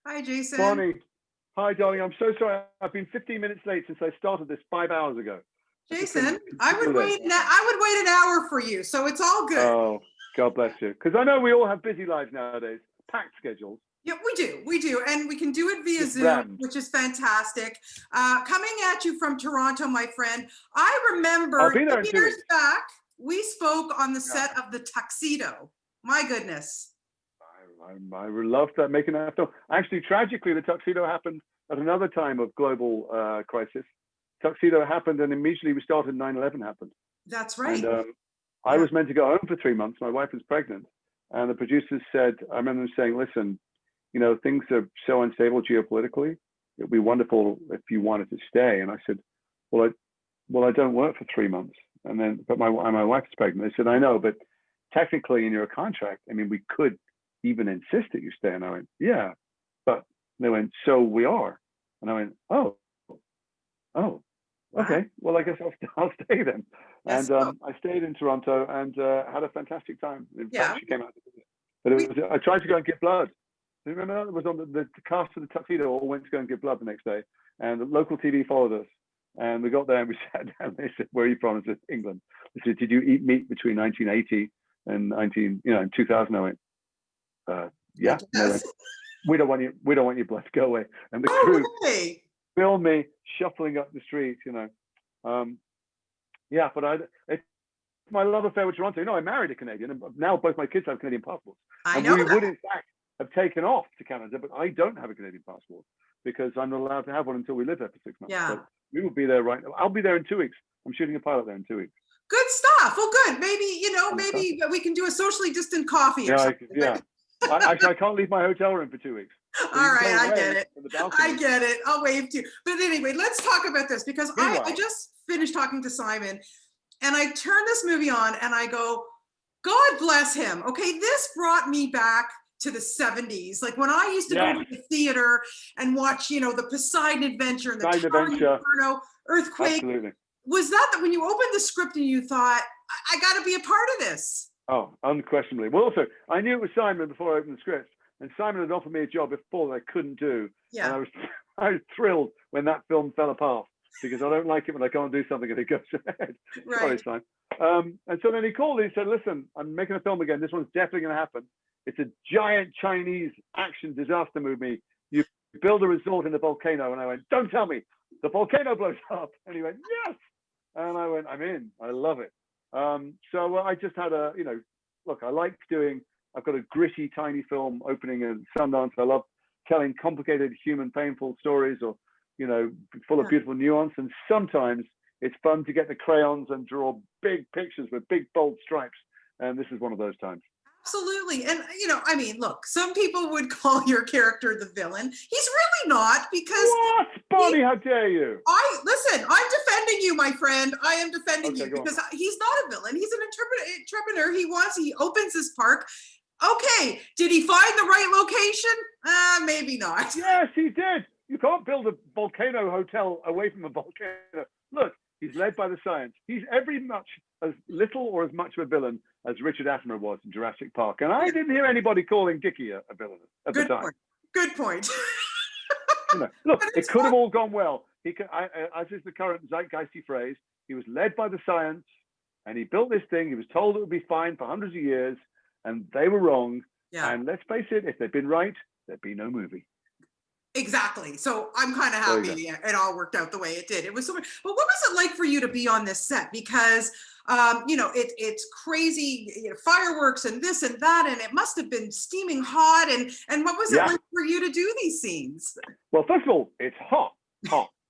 Hi, Jason. Bonnie, hi, darling. I'm so sorry. I've been 15 minutes late since I started this 5 hours ago. I've just been Jason, I would continually. wait. I would wait an hour for you, so it's all good. Oh, God bless you. Because I know we all have busy lives nowadays, packed schedules. Yeah, we do, and we can do it via Just Zoom, rammed. which is fantastic. Coming at you from Toronto, my friend. I I'll remember be there in 2 years weeks. back we spoke on the Yeah. set of The Tuxedo. My goodness. I loved that making that film. Actually, tragically, the tuxedo happened at another time of global crisis. Tuxedo happened, and immediately we started. 9/11 happened, That's and right. I Yeah. was meant to go home for 3 months. My wife was pregnant, and the producers said, I remember them saying, "Listen, things are so unstable geopolitically. It'd be wonderful if you wanted to stay." And I said, "Well, I don't work for 3 months." And then, but my wife is pregnant. They said, "I know, but technically in your contract, I mean, we could even insist that you stay." And I went, "Yeah," but they went, "So we are." And I went, "Oh, Wow. okay. Well, I guess I'll stay then." Yes. And I stayed in Toronto and had a fantastic time. In fact, Yeah. she came out to visit. But We, I tried to go and give blood. Do you remember that? It was on the cast of the Tuxedo all went to go and give blood the next day, and the local TV followed us. And we got there and we sat down. They said, "Where are you from?" I said, "England." They said, "Did you eat meat between 1980 and 2000?" I went, I "Yeah." And they guess. went, "We don't want you. We don't want your blood. Go away." And the No crew way. filmed me shuffling up the street. Yeah, but it's my love affair with Toronto. I married a Canadian, and now both my kids have Canadian passports, I and know we would that. in fact have taken off to Canada, but I don't have a Canadian passport because I'm not allowed to have one until we live there for 6 months. Yeah. But we will be there right now. I'll be there in 2 weeks. I'm shooting a pilot there in 2 weeks. Good stuff. Well, good. Maybe, Fantastic. maybe we can do a socially distant coffee or Yeah, something. yeah. Actually, I can't leave my hotel room for 2 weeks. So All you right, can I get wave it. from the I balcony. get it. I'll wave to you. But anyway, let's talk about this because I Meanwhile, just finished talking to Simon and I turned this movie on and I go, God bless him. Okay, this brought me back to the 70s. Like when I used to go yes, to the theater and watch, the Poseidon Adventure and the Side Towering Adventure, Inferno, Earthquake. absolutely. Was that when you opened the script and you thought, I got to be a part of this? Oh, unquestionably. Well, also, I knew it was Simon before I opened the script, and Simon had offered me a job before that I couldn't do, and Yeah. I was thrilled when that film fell apart because I don't like it when I can't do something and it goes ahead. Sorry, Right. Simon. And so then he called me and said, "Listen, I'm making a film again. This one's definitely going to happen. It's a giant Chinese action disaster movie. You build a resort in the volcano." And I went, "Don't tell me. The volcano blows up." And he went, "Yes." And I went, "I'm in. I love it." So I just had look, I've got a gritty, tiny film opening in Sundance. I love telling complicated, human, painful stories or, full of Yeah. beautiful nuance. And sometimes it's fun to get the crayons and draw big pictures with big, bold stripes. And this is one of those times. Absolutely. And, look, some people would call your character the villain. He's really not because What? Bonnie, how dare you? listen, I'm defending you, my friend. I am defending Okay, you go on. because he's not a villain. He's an entrepreneur. He opens his park. Okay. Did he find the right location? Maybe not. Yes, he did. You can't build a volcano hotel away from a volcano. Look, he's led by the science. He's every much as little or as much of a villain as Richard Attenborough was in Jurassic Park. And I didn't hear anybody calling Dickie a villain at the time. Point. Good point. Look, it could have all gone well. As is the current zeitgeisty phrase, he was led by the science and he built this thing. He was told it would be fine for hundreds of years and they were wrong. Yeah. And let's face it, if they'd been right, there'd be no movie. Exactly. So I'm kind of happy it all worked out the way it did. It was so much. But what was it like for you to be on this set? Because it's crazy, fireworks and this and that, and it must have been steaming hot. And what was it like for you to do these scenes? Well, first of all, it's hot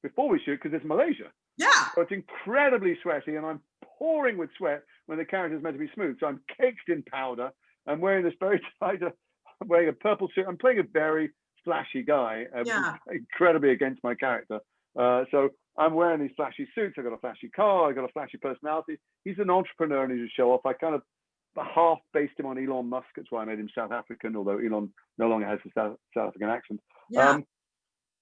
before we shoot because it's Malaysia. Yeah. So it's incredibly sweaty, and I'm pouring with sweat when the character's meant to be smooth. So I'm caked in powder. I'm wearing this very tight, I'm wearing a purple suit. I'm playing a very flashy guy, incredibly against my character. So I'm wearing these flashy suits. I've got a flashy car. I've got a flashy personality. He's an entrepreneur and he's a show off. I kind of half based him on Elon Musk. That's why I made him South African, although Elon no longer has a South African accent. Yeah.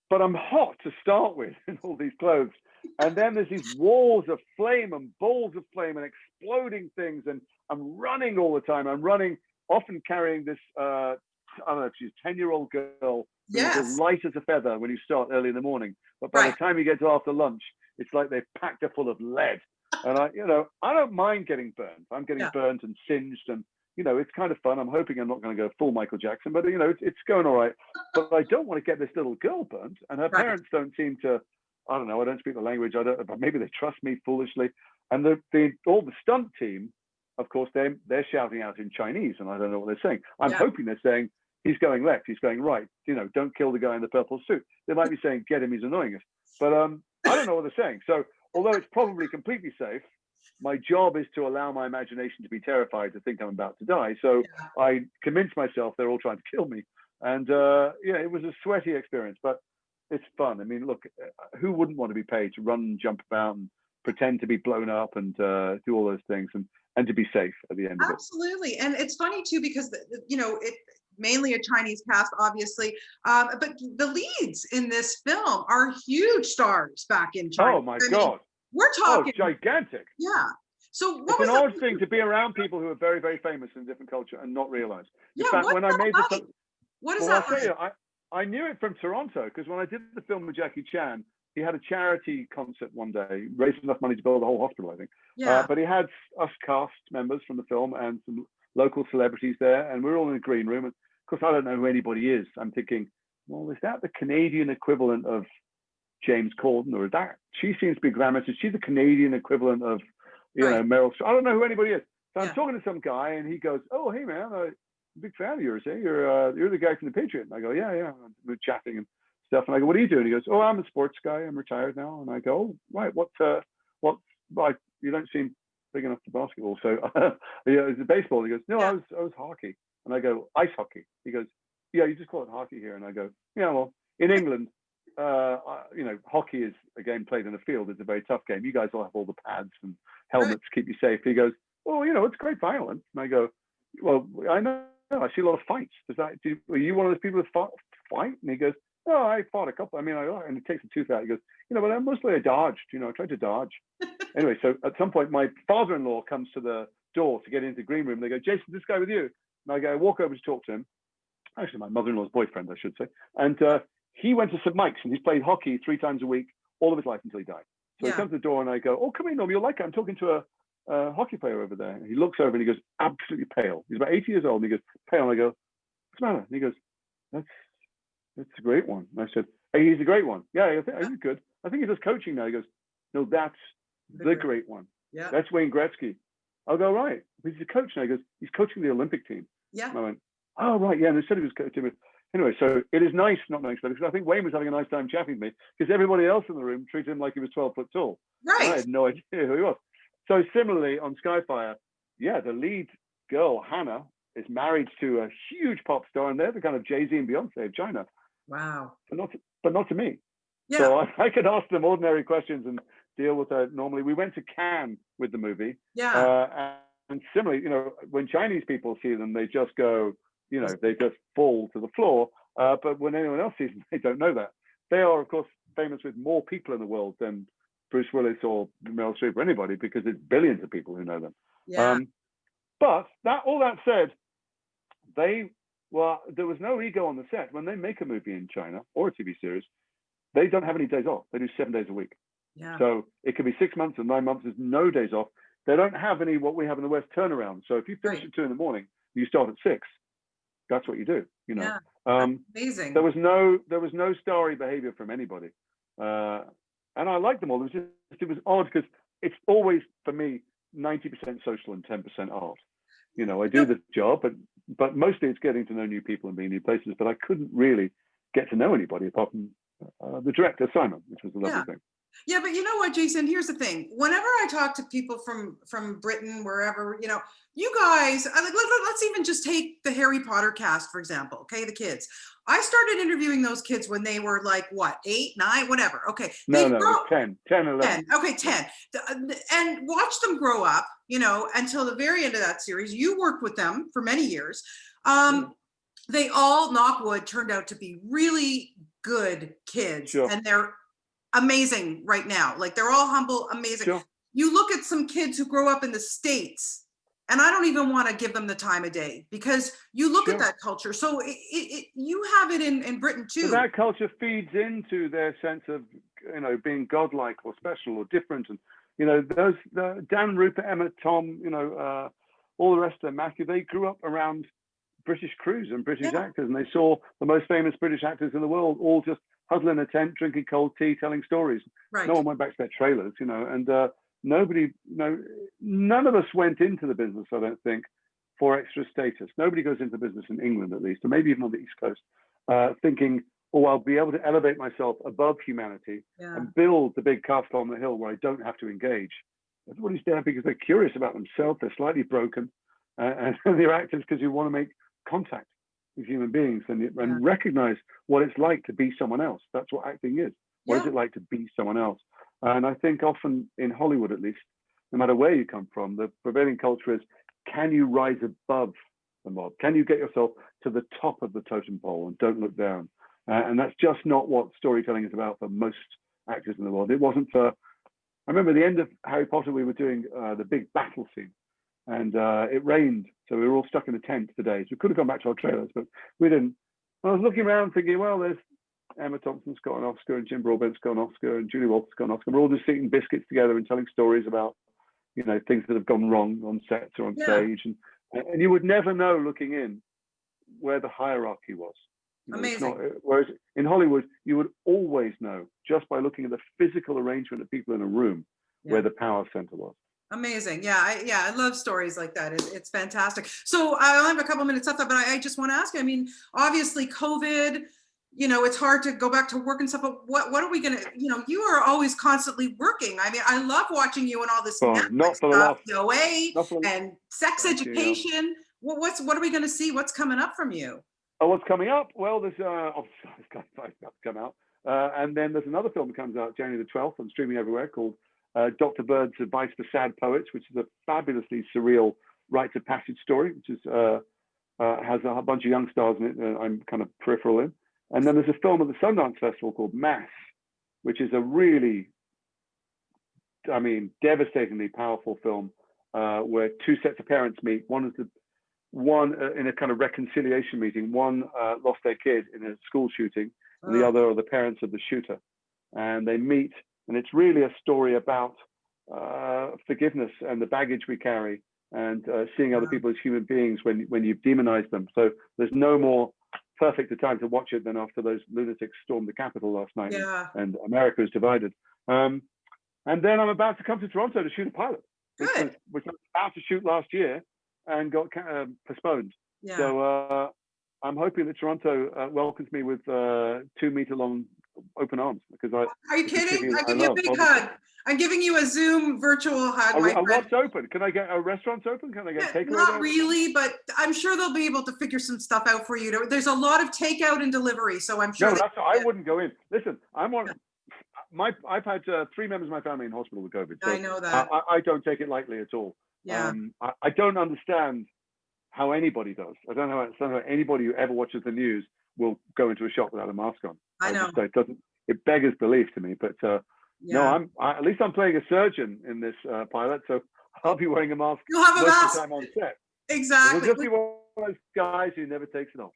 But I'm hot to start with in all these clothes. And then there's these walls of flame and balls of flame and exploding things. And I'm running all the time. I'm running, often carrying this, I don't know if she's a 10-year-old girl who's as Yes. light as a feather when you start early in the morning, but by the Right. time you get to after lunch, it's like they've packed her full of lead. And I don't mind getting burned. I'm getting Yeah. burnt and singed, and it's kind of fun. I'm hoping I'm not going to go full Michael Jackson, but it's going all right. But I don't want to get this little girl burnt, and her Right. parents don't seem to. I don't know. I don't speak the language. I don't. But maybe they trust me foolishly. And all the stunt team, of course, they're shouting out in Chinese, and I don't know what they're saying. I'm Yeah. hoping they're saying he's going left, he's going right. Don't kill the guy in the purple suit. They might be saying get him, he's annoying us. But I don't know what they're saying. So although it's probably completely safe, my job is to allow my imagination to be terrified to think I'm about to die. So Yeah. I convince myself they're all trying to kill me. And it was a sweaty experience, but it's fun. I mean, look, who wouldn't want to be paid to run and jump about and pretend to be blown up and do all those things and to be safe at the end of it? Absolutely. And it's funny too, because it mainly a Chinese cast, obviously. But the leads in this film are huge stars back in China. Oh my God. We're talking, Gigantic. yeah. So what It's was an it? odd thing to be around people who are very, very famous in a different culture and not realize. In Yeah, fact, what's when I that made like? this, What is well, I'll that tell like? you, I knew it from Toronto because when I did the film with Jackie Chan, he had a charity concert one day, raised enough money to build a whole hospital, I think. Yeah. But he had us cast members from the film and some local celebrities there, and we were all in a green room. And of course, I don't know who anybody is. I'm thinking, well, is that the Canadian equivalent of James Corden, or is that she seems to be glamorous? Is she the Canadian equivalent of Right. Meryl Streep? I don't know who anybody is. So I'm Yeah. talking to some guy, and he goes, "Oh, hey man, I'm a big fan of yours. Eh? You're the guy from the Patriot." And I go, "Yeah, yeah." And we're chatting and stuff, and I go, "What are you doing?" He goes, "Oh, I'm a sports guy. I'm retired now." And I go, "Oh, right. What? Well, you don't seem big enough for basketball. So, is it baseball?" He goes, "No, Yeah. I was hockey." And I go, "Ice hockey." He goes, "Yeah, you just call it hockey here." And I go, "Yeah, well, in England, hockey is a game played in a field. It's a very tough game. You guys all have all the pads and helmets to keep you safe." He goes, "Well, it's great violence." And I go, "Well, I know. I see a lot of fights. Are you one of those people that fight?" And he goes, "Oh, I fought a couple. I mean, and he takes a tooth out. He goes, but mostly I dodged. I tried to dodge." Anyway, so at some point, my father-in-law comes to the door to get into the green room. They go, "Jason, this guy with you?" And I walk over to talk to him. Actually, my mother-in-law's boyfriend, I should say. And he went to St. Mike's and he's played hockey 3 times a week all of his life until he died. So he comes to the door and I go, "Oh, come in, Norm, you'll like it. I'm talking to a hockey player over there." And he looks over and he goes, absolutely pale. He's about 80 years old. And he goes, pale. And I go, "What's the matter?" And he goes, That's a great one." And I said, "Hey, he's a great one. Yeah, I think he's good. I think he does coaching now." He goes, "No, that's the great one. Yeah. That's Wayne Gretzky." I'll go, "Right. He's a coach now." He goes, "He's coaching the Olympic team." Yeah. And I went, "Oh, right. Yeah." And they said he was coaching. Anyway, so it is nice not knowing because I think Wayne was having a nice time chatting to me because everybody else in the room treated him like he was 12 foot tall. Right. And I had no idea who he was. So similarly on Skyfire, yeah, the lead girl, Hannah, is married to a huge pop star, and they're the kind of Jay-Z and Beyonce of China. Wow. But not to me. Yeah. So I could ask them ordinary questions and deal with that normally. We went to Cannes with the movie. Yeah. And similarly, when Chinese people see them, they just go, they just fall to the floor. But when anyone else sees them, they don't know that. They are, of course, famous with more people in the world than Bruce Willis or Meryl Streep or anybody because it's billions of people who know them. Yeah. But all that said, there was no ego on the set. When they make a movie in China or a TV series, they don't have any days off. They do 7 days a week. Yeah. So it could be 6 months or 9 months. There's no days off. They don't have any what we have in the West turnaround. So if you finish at 2 in the morning, you start at 6. That's what you do. Yeah. Amazing. There was no starry behavior from anybody, and I liked them all. It was odd because it's always for me 90% social and 10% art. I do the job, but mostly it's getting to know new people and being new places. But I couldn't really get to know anybody apart from the director Simon, which was a lovely thing. Yeah, but you know what, Jason? Here's the thing. Whenever I talk to people from Britain, wherever, you guys, let's even just take the Harry Potter cast, for example. Okay, the kids. I started interviewing those kids when they were like, what, 8, 9, whatever. Okay. No, 10, 11. 10. Okay, 10. And watch them grow up, until the very end of that series. You worked with them for many years. They all, knock wood, turned out to be really good kids. Sure. And they're amazing right now. Like they're all humble, amazing. Sure. You look at some kids who grow up in the States And I don't even want to give them the time of day, because you look at Sure. that culture. So you have it in Britain But too. that culture feeds into their sense of, you know, being godlike or special or different. And, you know, Dan, Rupert, Emma, Tom, you know, all the rest of them, Matthew, they grew up around British crews and British Yeah. actors, and they saw the most famous British actors in the world all just huddle in a tent, drinking cold tea, telling stories. Right. No one went back to their trailers, you know, and nobody, you know, none of us went into the business, I don't think, for extra status. Nobody goes into business in England, at least, or maybe even on the East Coast, thinking, oh, I'll be able to elevate myself above humanity and build the big castle on the hill where I don't have to engage. Everybody's there because they're curious about themselves, they're slightly broken, and they're actors because you want to make contact with human beings and recognize what it's like to be someone else. That's what acting is. What is it like to be someone else? And I think often in Hollywood, at least, no matter where you come from, the prevailing culture is, can you rise above the mob? Can you get yourself to the top of the totem pole and don't look down? And that's just not what storytelling is about for most actors in the world. It wasn't for, I remember the end of Harry Potter, we were doing the big battle scene, and it rained. So we were all stuck in a tent for days. We could have gone back to our trailers, but we didn't. I was looking around thinking, well, there's Emma Thompson's got an Oscar and Jim Broadbent's got an Oscar and Julie Walters got an Oscar. We're all just eating biscuits together and telling stories about, you know, things that have gone wrong on sets or on stage. And you would never know looking in where the hierarchy was. You know, amazing. Whereas in Hollywood, you would always know just by looking at the physical arrangement of people in a room where the power center was. Amazing. Yeah, I love stories like that. It's fantastic. So I only have a couple minutes left, but I just want to ask you, I mean, obviously COVID, you know, it's hard to go back to work and stuff, but what are we going to, you know, you are always constantly working. I mean, I love watching you on all this Netflix stuff, the OA and Sex Education. What are we going to see? What's coming up from you? Oh, what's coming up? Well, there's Skyfire to come out. And then there's another film that comes out January the 12th and streaming everywhere called Dr. Bird's Advice for Sad Poets, which is a fabulously surreal rites of passage story, which is has a bunch of young stars in it. I'm kind of peripheral in. And then there's a film at the Sundance Festival called Mass, which is a really, I mean, devastatingly powerful film where two sets of parents meet. One is one in a kind of reconciliation meeting. One lost their kid in a school shooting, and the other are the parents of the shooter. And they meet, and it's really a story about forgiveness and the baggage we carry, and seeing other people as human beings when you've demonized them. So there's no more perfect a time to watch it than after those lunatics stormed the Capitol last night and America is divided. And then I'm about to come to Toronto to shoot a pilot, which I was about to shoot last year and got postponed. So I'm hoping that Toronto welcomes me with 2 meter long open arms, because are you kidding? I'll give you a big hug. I'm giving you a Zoom virtual hug. What's open? Can I get a restaurant's open? Can I get takeaway? Not really, but I'm sure they'll be able to figure some stuff out for you. There's a lot of takeout and delivery, so I'm sure. No, I wouldn't go in. Listen, I've had 3 members of my family in hospital with COVID. So I know that. I don't take it lightly at all. Yeah. I don't understand how anybody does. I don't know how anybody who ever watches the news will go into a shop without a mask on. I know. It beggars belief to me, but no, at least I'm playing a surgeon in this pilot, so I'll be wearing a mask You'll have a most mask of the time on set. Exactly. We'll just be one of those guys who never takes it off.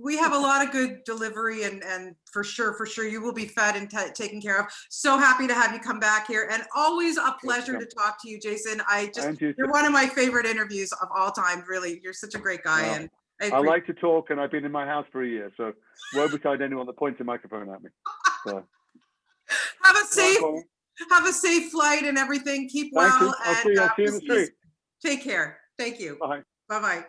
We have a lot of good delivery, and for sure you will be fed and taken care of. So happy to have you come back here, and always a pleasure to talk to you, Jason. You're one of my favorite interviews of all time. Really, you're such a great guy. And I like to talk, and I've been in my house for a year, so woe betide anyone that points a microphone at me. So. Have a safe flight and everything. Keep well. I'll see you in the street. Take care. Thank you. Bye. Bye-bye.